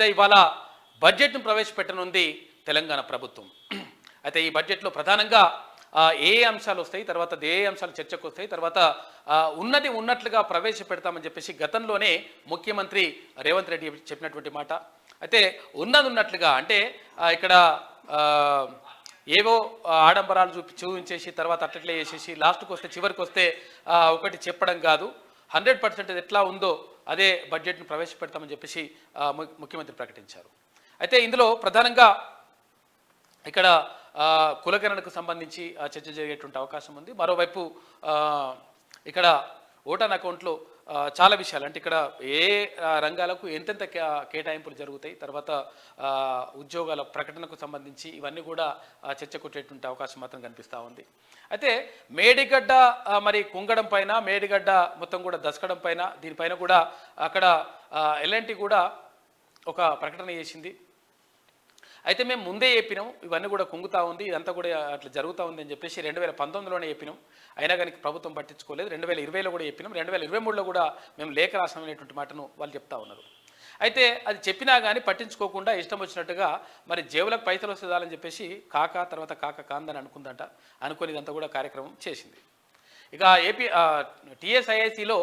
మీద ఇవాళ బడ్జెట్ను ప్రవేశపెట్టనుంది తెలంగాణ ప్రభుత్వం. అయితే ఈ బడ్జెట్లో ప్రధానంగా ఏ అంశాలు వస్తాయి, తర్వాత ఏ అంశాలు చర్చకు వస్తాయి, తర్వాత ఉన్నది ఉన్నట్లుగా ప్రవేశపెడతామని చెప్పేసి గతంలోనే ముఖ్యమంత్రి రేవంత్ రెడ్డి చెప్పినటువంటి మాట. అయితే ఉన్నది ఉన్నట్లుగా అంటే ఇక్కడ ఏవో ఆడంబరాలు చూపించేసి తర్వాత అట్లట్లే చేసేసి లాస్ట్కి వస్తే చివరికి వస్తే ఒకటి చెప్పడం కాదు, 100% ఎట్లా ఉందో అదే బడ్జెట్ను ప్రవేశపెడతామని చెప్పేసి ముఖ్యమంత్రి ప్రకటించారు. అయితే ఇందులో ప్రధానంగా ఇక్కడ కులగణనకు సంబంధించి చర్చ జరిగేటువంటి అవకాశం ఉంది. మరోవైపు ఇక్కడ ఓటాన్ అకౌంట్లో చాలా విషయాలు అంటే ఇక్కడ ఏ రంగాలకు ఎంతెంత కేటాయింపులు జరుగుతాయి, తర్వాత ఉద్యోగాల ప్రకటనకు సంబంధించి ఇవన్నీ కూడా చర్చ కొట్టేటువంటి అవకాశం మాత్రం కనిపిస్తూ ఉంది. అయితే మేడిగడ్డ మరి కుంగడం పైన, మేడిగడ్డ మొత్తం కూడా దసకడం పైన, దీనిపైన కూడా అక్కడ ఎలాంటి కూడా ఒక ప్రకటన చేసింది. అయితే మేము ముందే చెప్పినాం ఇవన్నీ కూడా కుంగుతూ ఉంది, ఇదంతా కూడా అట్లా జరుగుతూ ఉంది అని చెప్పేసి 2019లోనే చెప్పినాం. అయినా కానీ ప్రభుత్వం పట్టించుకోలేదు. 2020లో కూడా చెప్పినాం, 2023లో కూడా మేము లేఖ రాసినటువంటి మాటను వాళ్ళు చెప్తా ఉన్నారు. అయితే అది చెప్పినా కానీ పట్టించుకోకుండా ఇష్టం వచ్చినట్టుగా మరి జేబులకు పైసలు వస్తుందని చెప్పేసి తర్వాత కాక కాందని అనుకుందంట. అనుకుని ఇదంతా కూడా కార్యక్రమం చేసింది. ఇక ఏపీ టీఎస్ఐఐసిలో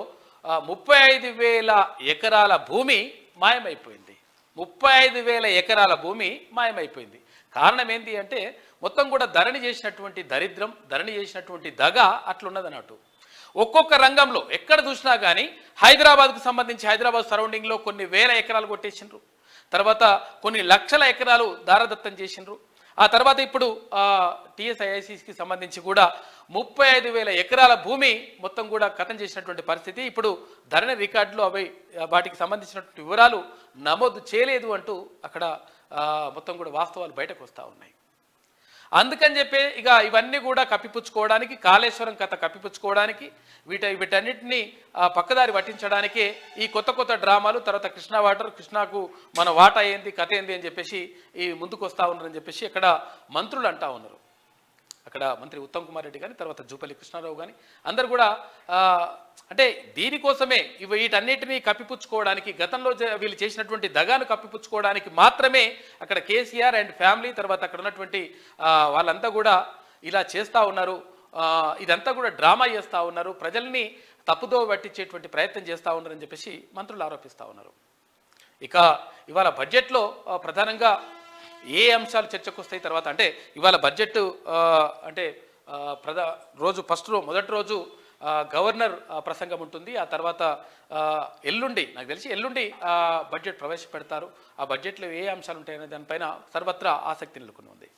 35,000 ఎకరాల భూమి మాయమైపోయింది. 35,000 ఎకరాల భూమి మాయమైపోయింది. కారణం ఏంటి అంటే మొత్తం కూడా ధరణి చేసినటువంటి దరిద్రం, ధరణి చేసినటువంటి దగ అట్లున్నదన్నట్టు. ఒక్కొక్క రంగంలో ఎక్కడ చూసినా కానీ హైదరాబాద్కు సంబంధించి హైదరాబాద్ సరౌండింగ్లో కొన్ని వేల ఎకరాలు కొట్టేసిండ్రు, తర్వాత కొన్ని లక్షల ఎకరాలు దారదత్తం చేసిండ్రు. ఆ తర్వాత ఇప్పుడు టీఎస్ఐఐసికి సంబంధించి కూడా 35,000 ఎకరాల భూమి మొత్తం కూడా కథం చేసినటువంటి పరిస్థితి. ఇప్పుడు ధరణి రికార్డులో వాటికి సంబంధించినటువంటి వివరాలు నమోదు చేయలేదు అంటూ అక్కడ మొత్తం కూడా వాస్తవాలు బయటకు వస్తూ ఉన్నాయి. అందుకని చెప్పి ఇక ఇవన్నీ కూడా కప్పిపుచ్చుకోవడానికి, కాళేశ్వరం కథ కప్పిపుచ్చుకోవడానికి, వీటన్నిటిని పక్కదారి పట్టించడానికే ఈ కొత్త డ్రామాలు, తర్వాత కృష్ణా వాటర్, కృష్ణాకు మన వాటా ఏంది, కథ ఏంది అని చెప్పేసి ఈ ముందుకు వస్తూ ఉన్నారని చెప్పేసి ఇక్కడ మంత్రులు అంటూ ఉన్నారు. అక్కడ మంత్రి ఉత్తమ్ కుమార్ రెడ్డి కానీ, తర్వాత జూపల్లి కృష్ణారావు కానీ అందరు కూడా అంటే దీనికోసమే వీటన్నిటినీ కప్పిపుచ్చుకోవడానికి, గతంలో వీళ్ళు చేసినటువంటి దగాను కప్పిపుచ్చుకోవడానికి మాత్రమే అక్కడ కేసీఆర్ అండ్ ఫ్యామిలీ, తర్వాత అక్కడ ఉన్నటువంటి వాళ్ళంతా కూడా ఇలా చేస్తూ ఉన్నారు. ఇదంతా కూడా డ్రామా చేస్తూ ఉన్నారు, ప్రజల్ని తప్పుదో పట్టించేటువంటి ప్రయత్నం చేస్తూ ఉన్నారని చెప్పేసి మంత్రులు ఆరోపిస్తూ ఉన్నారు. ఇక ఇవాళ బడ్జెట్లో ప్రధానంగా ఏ అంశాలు చర్చకు వస్తాయి, తర్వాత అంటే ఇవాళ బడ్జెట్ అంటే మొదటి రోజు గవర్నర్ ప్రసంగం ఉంటుంది. ఆ తర్వాత ఎల్లుండి నాకు తెలిసి ఎల్లుండి బడ్జెట్ ప్రవేశపెడతారు. ఆ బడ్జెట్లో ఏ అంశాలు ఉంటాయనే దానిపైన సర్వత్రా ఆసక్తి నెలకొని ఉంది.